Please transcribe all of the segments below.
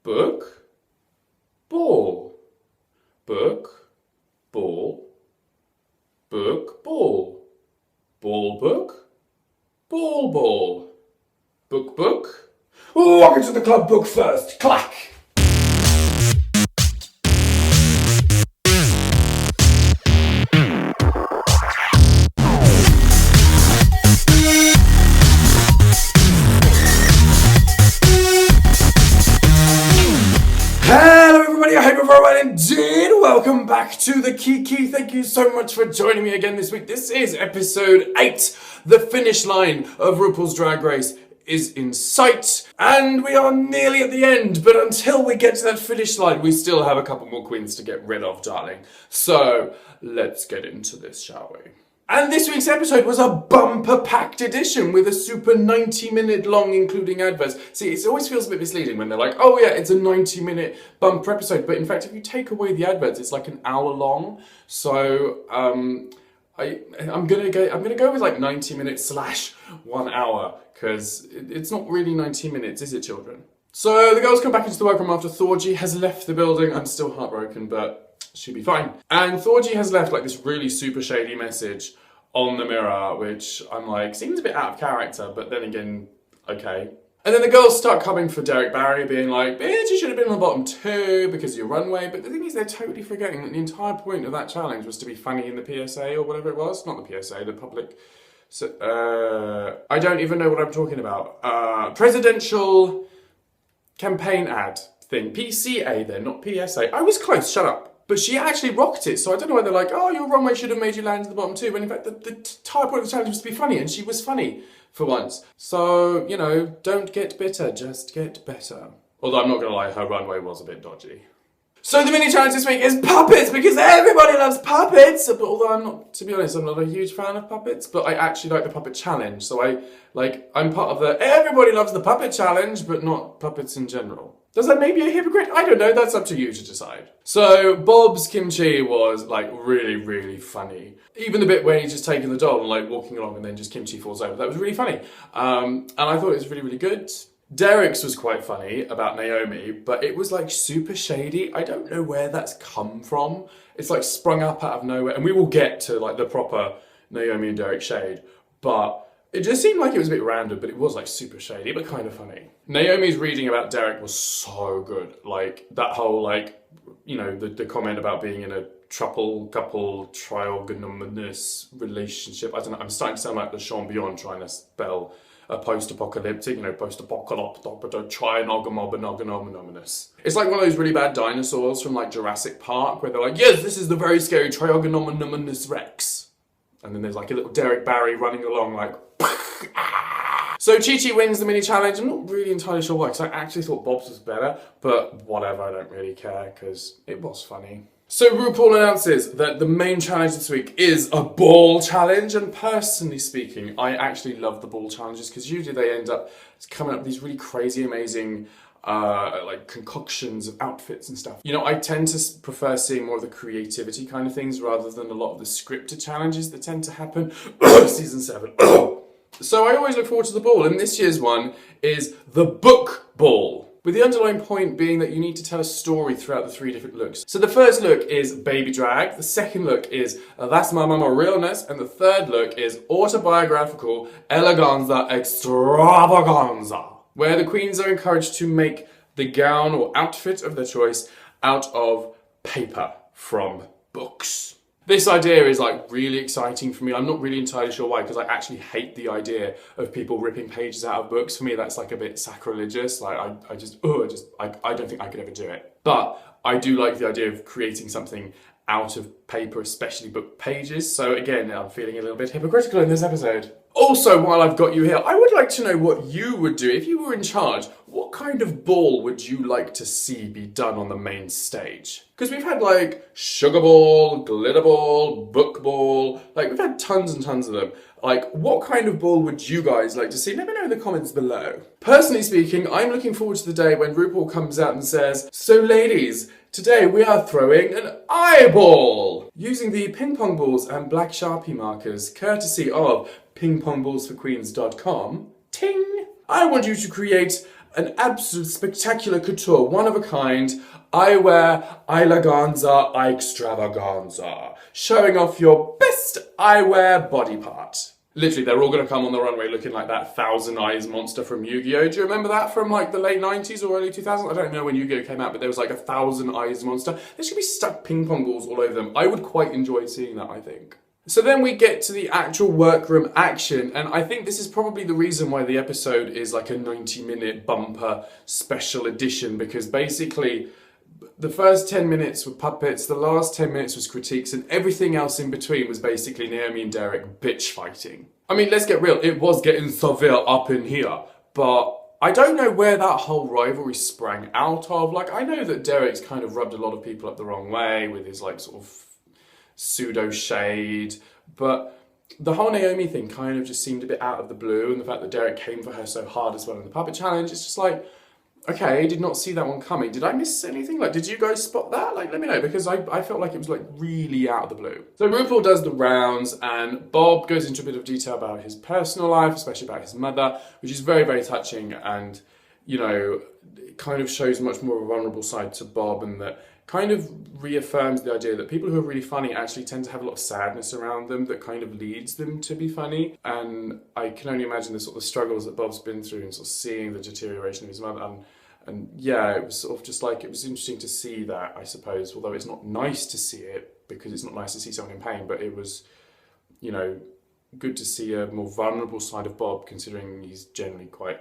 book, ball, book, ball, book, ball, ball, book, ball, ball, book, book. Walk into the club book first, clack! I hope you're very well indeed. Welcome back to the Kiki. Thank you so much for joining me again this week. This is episode 8. The finish line of RuPaul's Drag Race is in sight, and we are nearly at the end. But until we get to that finish line, we still have a couple more queens to get rid of, darling. So let's get into this, shall we? And this week's episode was a bumper-packed edition with a super 90-minute long, including adverts. See, it always feels a bit misleading when they're like, oh yeah, it's a 90-minute bumper episode. But in fact, if you take away the adverts, it's like an hour long. So I'm gonna go with like 90 minutes / 1 hour, because it's not really 90 minutes, is it, children? So the girls come back into the workroom after Thorgy has left the building. I'm still heartbroken, but she'll be fine. And Thorgy has left like this really super shady message on the mirror, which I'm like, seems a bit out of character, but then again, okay. And then the girls start coming for Derek Barry, being like, bitch, you should have been on the bottom 2 because of your runway. But the thing is, they're totally forgetting that the entire point of that challenge was to be funny in the PSA or whatever it was. Not the PSA, the public. So, I don't even know what I'm talking about. Presidential campaign ad thing. PCA then, not PSA. I was close, shut up. But she actually rocked it, so I don't know why they're like, oh, your runway should have made you land at the bottom 2, when in fact the entire point of the challenge was to be funny, and she was funny for once. So, you know, don't get bitter, just get better. Although I'm not gonna lie, her runway was a bit dodgy. So the mini challenge this week is puppets, because everybody loves puppets! But although I'm not, to be honest, I'm not a huge fan of puppets, but I actually like the puppet challenge. So I'm part of the everybody loves the puppet challenge, but not puppets in general. Does that make me a hypocrite? I don't know, that's up to you to decide. So Bob's kimchi was like really, really funny. Even the bit where he's just taking the doll and like walking along and then just kimchi falls over, that was really funny. And I thought it was really, really good. Derek's was quite funny about Naomi, but it was like super shady. I don't know where that's come from. It's like sprung up out of nowhere, and we will get to like the proper Naomi and Derek shade, but it just seemed like it was a bit random, but it was like super shady, but kind of funny. Naomi's reading about Derek was so good. Like that whole like, you know, the comment about being in a couple trigonomonous relationship. I don't know, I'm starting to sound like the Champion trying to spell a post-apocalyptic, you know, post-apocalyptic, trigonomonous. It's like one of those really bad dinosaurs from like Jurassic Park where they're like, yes, this is the very scary trigonomonous Rex. And then there's like a little Derek Barry running along like, So Chi-Chi wins the mini challenge. I'm not really entirely sure why, because I actually thought Bob's was better, but whatever, I don't really care, because it was funny. So RuPaul announces that the main challenge this week is a ball challenge, and personally speaking, I actually love the ball challenges, because usually they end up coming up with these really crazy, amazing like concoctions of outfits and stuff. You know, I tend to prefer seeing more of the creativity kind of things rather than a lot of the scripted challenges that tend to happen. Season 7. So I always look forward to the ball, and this year's one is the book ball, with the underlying point being that you need to tell a story throughout the 3 different looks. So the first look is baby drag, the second look is that's my mama realness, and the third look is autobiographical eleganza extravaganza, where the queens are encouraged to make the gown or outfit of their choice out of paper from books. This idea is like really exciting for me. I'm not really entirely sure why, because I actually hate the idea of people ripping pages out of books. For me, that's like a bit sacrilegious. Like I don't think I could ever do it. But I do like the idea of creating something out of paper, especially book pages. So again, I'm feeling a little bit hypocritical in this episode. Also, while I've got you here, I would like to know what you would do if you were in charge. What kind of ball would you like to see be done on the main stage? Because we've had like sugar ball, glitter ball, book ball, like we've had tons and tons of them. Like, what kind of ball would you guys like to see? Let me know in the comments below. Personally speaking, I'm looking forward to the day when RuPaul comes out and says, so ladies, today we are throwing an eyeball! Using the ping pong balls and black Sharpie markers, courtesy of pingpongballsforqueens.com, ting! I want you to create an absolute spectacular couture, one of a kind, eyewear, eleganza, extravaganza. Showing off your best eyewear body part. Literally, they're all going to come on the runway looking like that Thousand Eyes monster from Yu-Gi-Oh! Do you remember that from like the late 90s or early 2000s? I don't know when Yu-Gi-Oh! Came out, but there was like a Thousand Eyes monster. There should be stuck ping pong balls all over them. I would quite enjoy seeing that, I think. So then we get to the actual workroom action, and I think this is probably the reason why the episode is like a 90-minute bumper special edition, because basically the first 10 minutes were puppets, the last 10 minutes was critiques, and everything else in between was basically Naomi and Derek bitch fighting. I mean, let's get real, it was getting severe up in here, but I don't know where that whole rivalry sprang out of. Like, I know that Derek's kind of rubbed a lot of people up the wrong way with his like sort of pseudo shade, but the whole Naomi thing kind of just seemed a bit out of the blue, and the fact that Derek came for her so hard as well in the puppet challenge, it's just like, okay, did not see that one coming. Did I miss anything? Like, did you guys spot that? Like, let me know, because I felt like it was like really out of the blue. So RuPaul does the rounds, and Bob goes into a bit of detail about his personal life, especially about his mother, which is very, very touching, and, you know, it kind of shows much more of a vulnerable side to Bob, and that kind of reaffirms the idea that people who are really funny actually tend to have a lot of sadness around them that kind of leads them to be funny. And I can only imagine the sort of struggles that Bob's been through and sort of seeing the deterioration of his mother. And yeah, it was sort of just like, it was interesting to see that, I suppose, although it's not nice to see it, because it's not nice to see someone in pain, but it was, you know, good to see a more vulnerable side of Bob, considering he's generally quite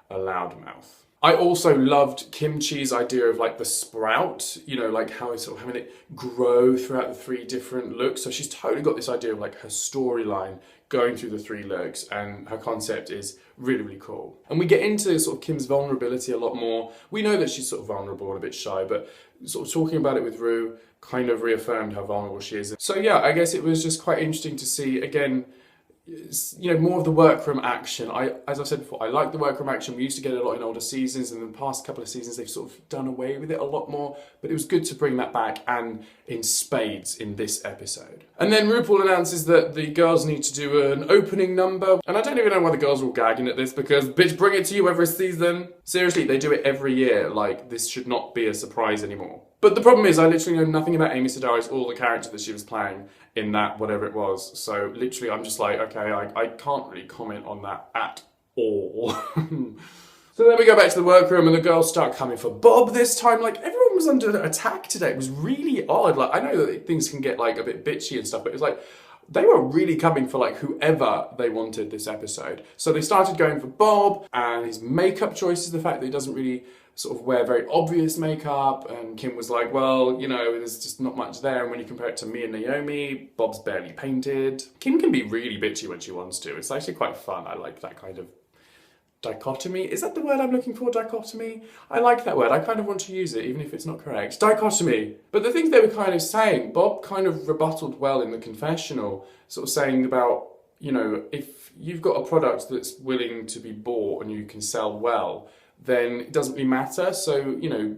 a loudmouth. I also loved Kimchi's idea of like the sprout, you know, like how it's sort of having it grow throughout the 3 different looks. So she's totally got this idea of like her storyline going through the 3 looks, and her concept is really, really cool. And we get into sort of Kim's vulnerability a lot more. We know that she's sort of vulnerable and a bit shy, but sort of talking about it with Ru kind of reaffirmed how vulnerable she is. So yeah, I guess it was just quite interesting to see, again, you know, more of the workroom action. As I've said before, I like the workroom action. We used to get it a lot in older seasons, and in the past couple of seasons they've sort of done away with it a lot more, but it was good to bring that back, and in spades in this episode. And then RuPaul announces that the girls need to do an opening number, and I don't even know why the girls are all gagging at this, because bitch, bring it to you every season. Seriously, they do it every year. Like, this should not be a surprise anymore. But the problem is, I literally know nothing about Amy Sedaris or the character that she was playing in that, whatever it was. So literally, I'm just like, okay, I can't really comment on that at all. So then we go back to the workroom, and the girls start coming for Bob this time. Like, everyone was under attack today. It was really odd. Like, I know that things can get like a bit bitchy and stuff, but it was like, they were really coming for like whoever they wanted this episode. So they started going for Bob and his makeup choices, the fact that he doesn't really sort of wear very obvious makeup, and Kim was like, well, you know, there's just not much there, and when you compare it to me and Naomi, Bob's barely painted. Kim can be really bitchy when she wants to. It's actually quite fun. I like that kind of dichotomy. Is that the word I'm looking for, dichotomy? I like that word. I kind of want to use it, even if it's not correct. Dichotomy. But the things they were kind of saying, Bob kind of rebutted well in the confessional, sort of saying about, you know, if you've got a product that's willing to be bought and you can sell well, then it doesn't really matter. So, you know,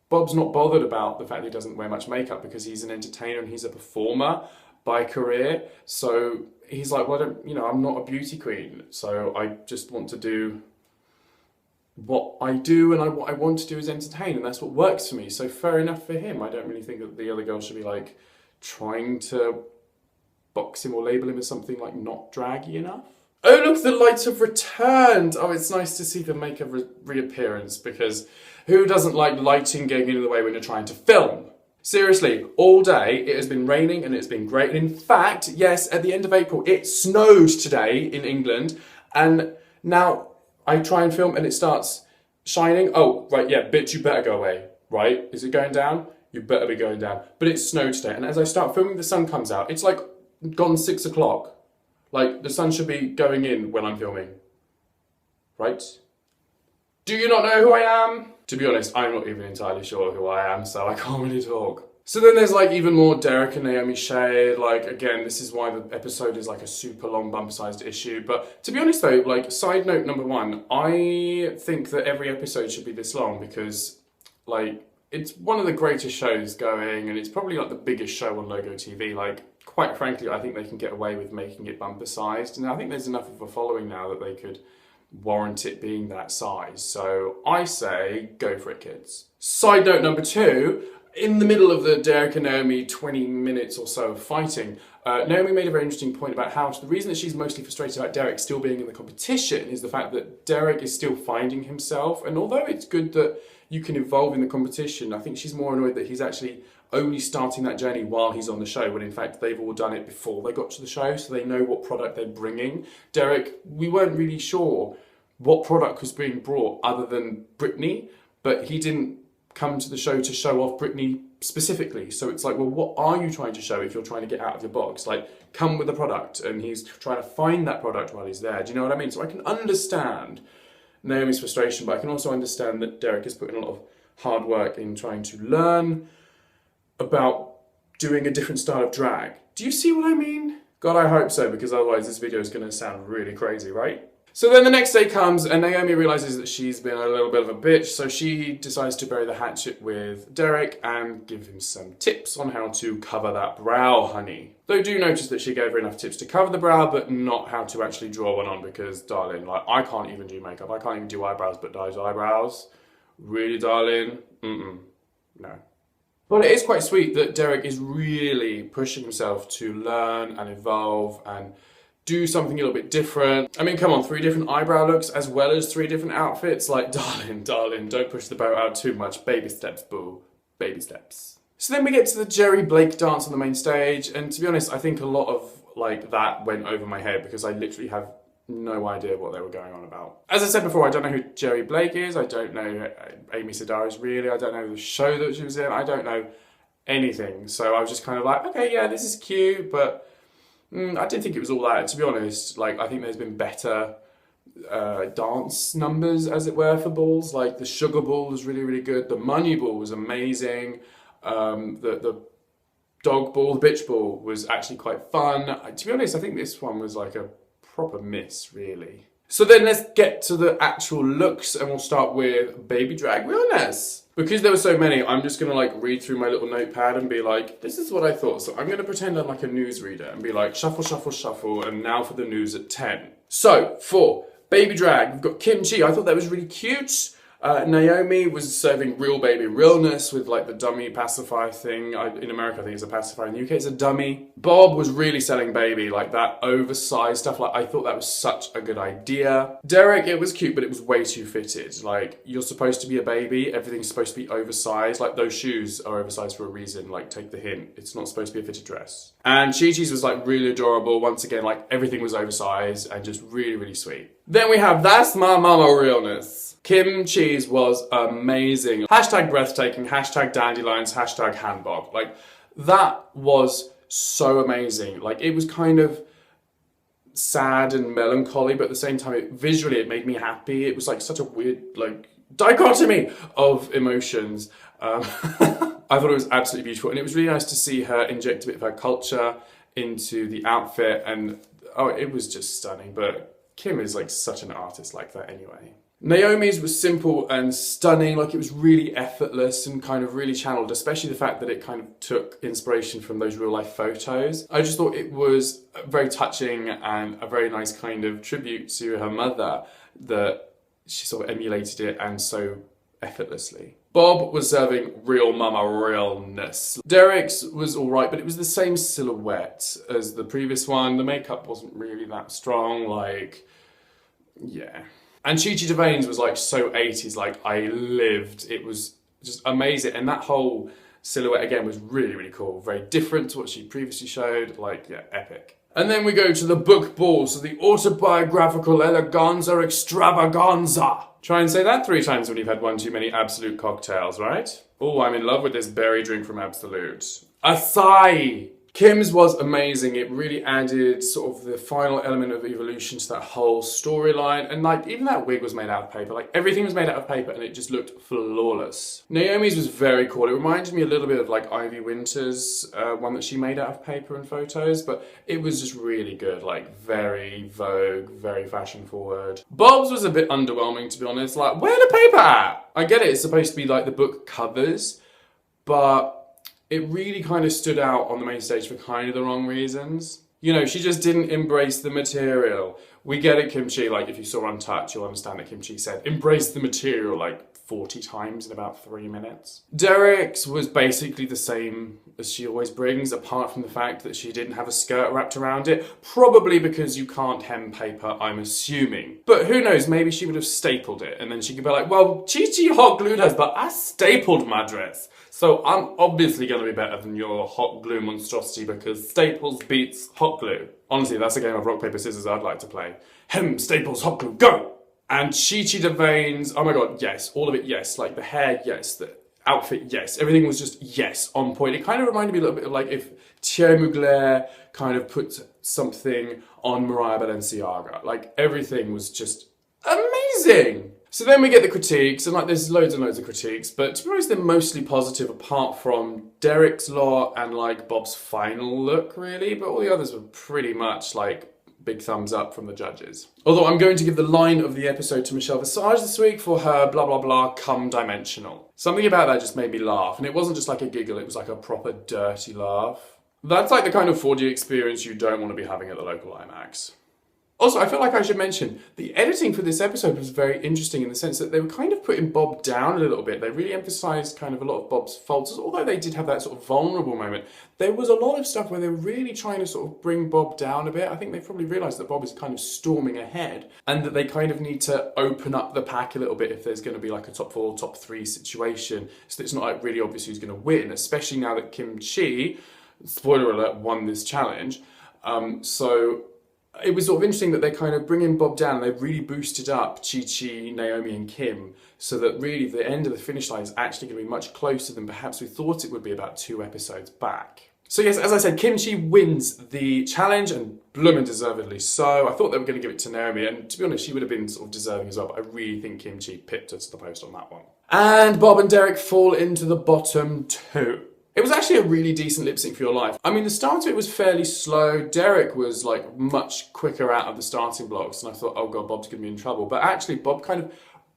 Bob's not bothered about the fact that he doesn't wear much makeup, because he's an entertainer and he's a performer by career. So he's like, well, I'm not a beauty queen, so I just want to do what I do, and what I want to do is entertain, and that's what works for me. So fair enough for him. I don't really think that the other girls should be like trying to box him or label him as something like not draggy enough. Oh look, the lights have returned. Oh, it's nice to see them make a reappearance, because who doesn't like lighting getting in the way when you're trying to film? Seriously, all day it has been raining and it's been great. And in fact, yes, at the end of April, it snowed today in England. And now I try and film and it starts shining. Oh, right, yeah, bitch, you better go away, right? Is it going down? You better be going down. But it snowed today. And as I start filming, the sun comes out. It's like gone 6 o'clock. Like, the sun should be going in when I'm filming. Right? Do you not know who I am? To be honest, I'm not even entirely sure who I am, so I can't really talk. So then there's like even more Derek and Naomi shade. Like, again, this is why the episode is like a super long bumper-sized issue. But to be honest though, like, side note number 1, I think that every episode should be this long, because like, it's one of the greatest shows going, and it's probably like the biggest show on Logo TV. Like, quite frankly, I think they can get away with making it bumper-sized, and I think there's enough of a following now that they could warrant it being that size. So I say go for it, kids. Side note number 2, in the middle of the Derek and Naomi 20 minutes or so of fighting, Naomi made a very interesting point about how the reason that she's mostly frustrated about Derek still being in the competition is the fact that Derek is still finding himself. And although it's good that you can evolve in the competition, I think she's more annoyed that he's actually only starting that journey while he's on the show, when in fact they've all done it before they got to the show, so they know what product they're bringing. Derek, we weren't really sure what product was being brought other than Britney, but he didn't come to the show to show off Britney specifically. So it's like, well, what are you trying to show if you're trying to get out of your box? Like, come with a product, and he's trying to find that product while he's there. Do you know what I mean? So I can understand Naomi's frustration, but I can also understand that Derek has put in a lot of hard work in trying to learn about doing a different style of drag. Do you see what I mean? God, I hope so, because otherwise this video is going to sound really crazy, right? So then the next day comes and Naomi realises that she's been a little bit of a bitch, so she decides to bury the hatchet with Derek and give him some tips on how to cover that brow, honey. Though do notice that she gave her enough tips to cover the brow, but not how to actually draw one on, because, darling, like, I can't even do makeup. I can't even do eyebrows, but those eyebrows? Really, darling? No. But it is quite sweet that Derek is really pushing himself to learn and evolve and do something a little bit different. I mean, come on, 3 different eyebrow looks as well as 3 different outfits. Like, darling, don't push the boat out too much. Baby steps, boo. Baby steps. So then we get to the Jerry Blake dance on the main stage, and to be honest, I think a lot of like that went over my head because I literally have no idea what they were going on about. As I said before, I don't know who Jerry Blake is, I don't know Amy Sedaris really, I don't know the show that she was in, I don't know anything. So I was just kind of like, okay, yeah, this is cute, but I didn't think it was all that, to be honest. Like, I think there's been better dance numbers, as it were, for balls. Like, the Sugar Ball was really, really good, the Money Ball was amazing, the Dog Ball, the Bitch Ball was actually quite fun. To be honest, I think this one was like a proper miss, really. So then let's get to the actual looks, and we'll start with Baby Drag Realness. Because there were so many, I'm just gonna like read through my little notepad and be like, this is what I thought. So I'm gonna pretend I'm like a newsreader and be like, shuffle, shuffle, shuffle, and now for the news at 10. So for Baby Drag, we've got Kimchi. I thought that was really cute. Naomi was serving real baby realness with like the dummy pacifier thing. In America, I think it's a pacifier. In the UK, it's a dummy. Bob was really selling baby, like that oversized stuff. Like, I thought that was such a good idea. Derek, it was cute, but it was way too fitted. Like, you're supposed to be a baby. Everything's supposed to be oversized. Like, those shoes are oversized for a reason. Like, take the hint. It's not supposed to be a fitted dress. And Chi-Chi's was like really adorable. Once again, like everything was oversized and just really, really sweet. Then we have That's My Mama Realness. Kim Chi's was amazing. Hashtag breathtaking, hashtag dandelions, hashtag handbog. Like, that was so amazing. Like, it was kind of sad and melancholy, but at the same time, visually it made me happy. It was like such a weird, like, dichotomy of emotions. I thought it was absolutely beautiful, and it was really nice to see her inject a bit of her culture into the outfit, and oh, it was just stunning. But Kim is like such an artist like that anyway. Naomi's was simple and stunning, like it was really effortless and kind of really channeled, especially the fact that it kind of took inspiration from those real life photos. I just thought it was very touching and a very nice kind of tribute to her mother, that she sort of emulated it and so effortlessly. Bob was serving real mama realness. Derek's was alright, but it was the same silhouette as the previous one. The makeup wasn't really that strong, like, yeah. And Chi-Chi DeVayne's was like so 80s, like I lived. It was just amazing. And that whole silhouette again was really, really cool. Very different to what she previously showed. Like, yeah, epic. And then we go to the book ball. So the autobiographical eleganza extravaganza. Try and say that 3 times when you've had one too many Absolute cocktails, right? Oh, I'm in love with this berry drink from Absolute. Acai. Kim's was amazing. It really added sort of the final element of evolution to that whole storyline. And like, even that wig was made out of paper. Like, everything was made out of paper and it just looked flawless. Naomi's was very cool. It reminded me a little bit of like Ivy Winter's one that she made out of paper and photos, but it was just really good. Like, very Vogue, very fashion forward. Bob's was a bit underwhelming, to be honest. Like, where the paper at? I get it, it's supposed to be like the book covers, but it really kind of stood out on the main stage for kind of the wrong reasons. You know, she just didn't embrace the material. We get it, Kimchi, like if you saw Untouched, you'll understand that Kimchi said, embrace the material like 40 times in about 3 minutes. Derek's was basically the same as she always brings, apart from the fact that she didn't have a skirt wrapped around it, probably because you can't hem paper, I'm assuming. But who knows, maybe she would have stapled it, and then she could be like, well, Chi hot glued hers, but I stapled my dress. So I'm obviously going to be better than your hot glue monstrosity because staples beats hot glue. Honestly, that's a game of rock, paper, scissors I'd like to play. Hem, staples, hot glue, go! And Chi the veins, oh my god, yes. All of it, yes. Like the hair, yes. The outfit, yes. Everything was just, yes, on point. It kind of reminded me a little bit of like if Thierry Mugler kind of put something on Mariah Balenciaga. Like everything was just amazing. So then we get the critiques, and like there's loads and loads of critiques, but to be honest, they're mostly positive apart from Derek's lot and like Bob's final look, really. But all the others were pretty much like big thumbs up from the judges. Although I'm going to give the line of the episode to Michelle Visage this week for her blah blah blah come dimensional. Something about that just made me laugh, and it wasn't just like a giggle, it was like a proper dirty laugh. That's like the kind of 4D experience you don't want to be having at the local IMAX. Also, I feel like I should mention, the editing for this episode was very interesting in the sense that they were kind of putting Bob down a little bit. They really emphasised kind of a lot of Bob's faults. Although they did have that sort of vulnerable moment, there was a lot of stuff where they were really trying to sort of bring Bob down a bit. I think they probably realised that Bob is kind of storming ahead and that they kind of need to open up the pack a little bit if there's going to be like a top 4, top 3 situation. So it's not like really obvious who's going to win, especially now that Kim Chi, spoiler alert, won this challenge. So it was sort of interesting that they're kind of bringing Bob down and they've really boosted up Chi, Naomi and Kim so that really the end of the finish line is actually going to be much closer than perhaps we thought it would be about 2 episodes back. So yes, as I said, Kim Chi wins the challenge and blooming deservedly so. I thought they were going to give it to Naomi and to be honest, she would have been sort of deserving as well, but I really think Kim Chi pipped her to the post on that one. And Bob and Derek fall into the bottom 2. It was actually a really decent lip sync for your life. I mean, the start of it was fairly slow. Derek was like much quicker out of the starting blocks and I thought, oh god, Bob's gonna be in trouble. But actually, Bob kind of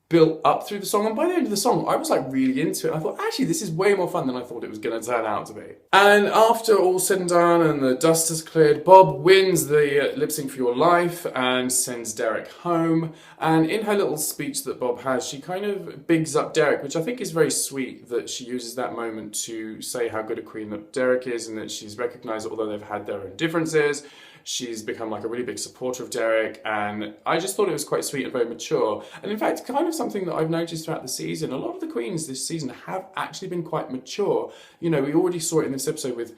built up through the song, and by the end of the song, I was like really into it. I thought, actually, this is way more fun than I thought it was gonna turn out to be. And after all said and done and the dust has cleared, Bob wins the lip sync for your life and sends Derek home. And in her little speech that Bob has, she kind of bigs up Derek, which I think is very sweet that she uses that moment to say how good a queen that Derek is and that she's recognised that although they've had their own differences, she's become like a really big supporter of Derek, and I just thought it was quite sweet and very mature. And in fact, kind of something that I've noticed throughout the season, a lot of the queens this season have actually been quite mature. You know, we already saw it in this episode with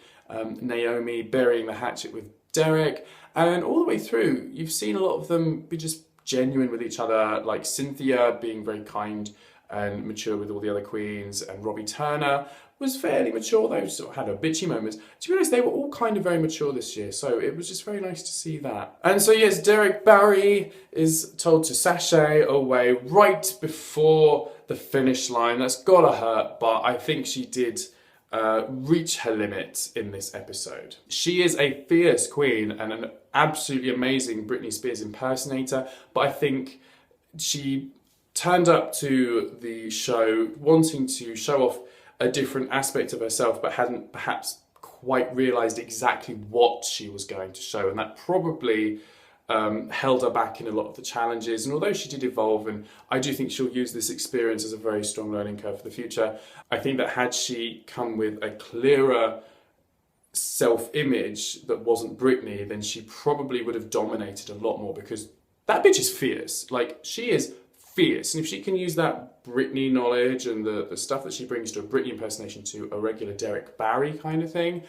Naomi burying the hatchet with Derek, and all the way through, you've seen a lot of them be just genuine with each other, like Cynthia being very kind and mature with all the other queens, and Robbie Turner was fairly mature, though sort of had her bitchy moments. To be honest, they were all kind of very mature this year, so it was just very nice to see that. And so yes, Derek Barry is told to sashay away right before the finish line. That's gotta hurt, but I think she did reach her limit in this episode. She is a fierce queen and an absolutely amazing Britney Spears impersonator, but I think she turned up to the show wanting to show off a different aspect of herself, but hadn't perhaps quite realised exactly what she was going to show, and that probably held her back in a lot of the challenges. And although she did evolve, and I do think she'll use this experience as a very strong learning curve for the future, I think that had she come with a clearer self-image that wasn't Britney, then she probably would have dominated a lot more, because that bitch is fierce. Like, she is fierce, and if she can use that Britney knowledge and the stuff that she brings to a Britney impersonation to a regular Derek Barry kind of thing,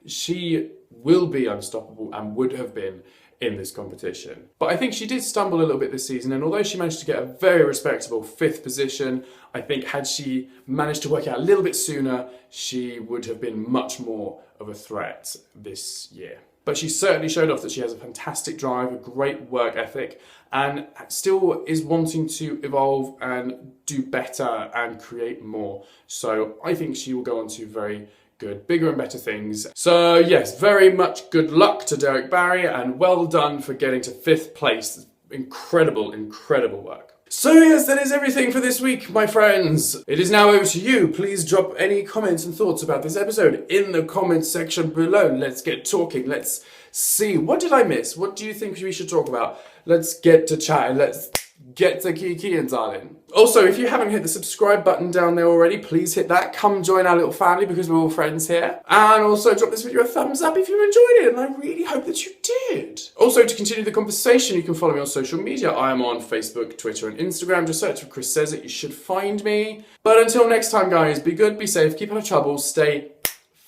she will be unstoppable and would have been in this competition. But I think she did stumble a little bit this season, and although she managed to get a very respectable 5th position, I think had she managed to work out a little bit sooner, she would have been much more of a threat this year. But she certainly showed off that she has a fantastic drive, a great work ethic, and still is wanting to evolve and do better and create more. So I think she will go on to very good, bigger and better things. So yes, very much good luck to Derek Barry, and well done for getting to 5th place. Incredible, incredible work. So yes, that is everything for this week, my friends. It is now over to you. Please drop any comments and thoughts about this episode in the comments section below. Let's get talking. Let's see. What did I miss? What do you think we should talk about? Let's get to chatting. Let's get to Kiki and darling. Also, if you haven't hit the subscribe button down there already, please hit that. Come join our little family because we're all friends here. And also drop this video a thumbs up if you enjoyed it, and I really hope that you did. Also, to continue the conversation, you can follow me on social media. I am on Facebook, Twitter, and Instagram. Just search for Chris Says It. You should find me. But until next time, guys, be good, be safe, keep out of trouble, stay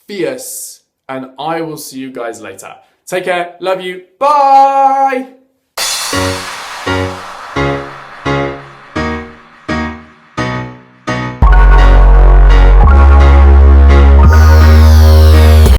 fierce, and I will see you guys later. Take care. Love you. Bye.